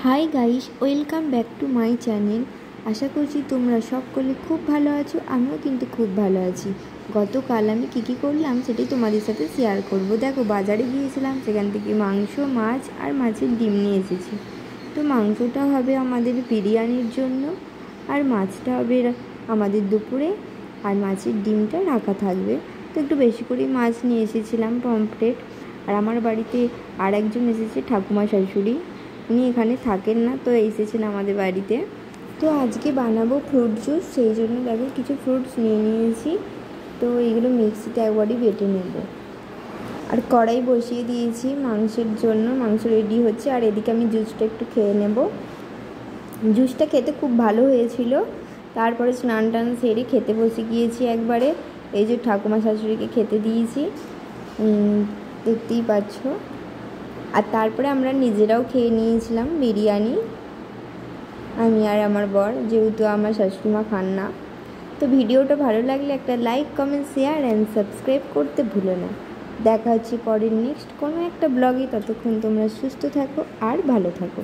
High guys, welcome back to my channel. আশা করছি তোমরা সকলে খুব ভালো আছো। আমিও কিন্তু খুব ভালো আছি। গতকাল আমি কী করলাম সেটাই তোমাদের সাথে শেয়ার করব। দেখো, বাজারে গিয়েছিলাম, সেখান থেকে মাংস, মাছ আর মাছের ডিম নিয়ে এসেছি। তো মাংসটা হবে আমাদের বিরিয়ানির জন্য, আর মাছটা হবে আমাদের দুপুরে, আর মাছের ডিমটা রাখা থাকবে। তো একটু বেশি করেই মাছ নিয়ে এসেছিলাম, পমফ্রেট। আর আমার বাড়িতে আর একজন এসেছে, ঠাকুমা শাশুড়ি। উনি এখানে থাকেন না, তো এসেছেন আমাদের বাড়িতে। তো আজকে বানাবো ফ্রুট জুস, সেই জন্য দেখো কিছু ফ্রুটস নিয়ে নিয়েছি। তো এইগুলো মিক্সিতে একবারই বেটে নেব। আর কড়াই বসিয়ে দিয়েছি মাংসের জন্য, মাংস রেডি হচ্ছে। আর এদিকে আমি জুসটা একটু খেয়ে নেব। জুসটা খেতে খুব ভালো হয়েছিল। তারপরে স্নান টান সেরে খেতে বসে গিয়েছি একবারে। এই যে ঠাকুমা শাশুড়িকে খেতে দিয়েছি, দেখতেই পাচ্ছ। আর তারপরে আমরা নিজেরাও খেয়ে নিয়েছিলাম বিরিয়ানি, আমি আর আমার বর, যেহেতু আমার শাশুড়িমা খান না। তো ভিডিওটা ভালো লাগলে একটা like, comment, share and subscribe করতে ভুলো না। দেখা হচ্ছে পরের নেক্সট কোনো একটা ব্লগে। ততক্ষণ তোমরা সুস্থ থাকো আর ভালো থাকো।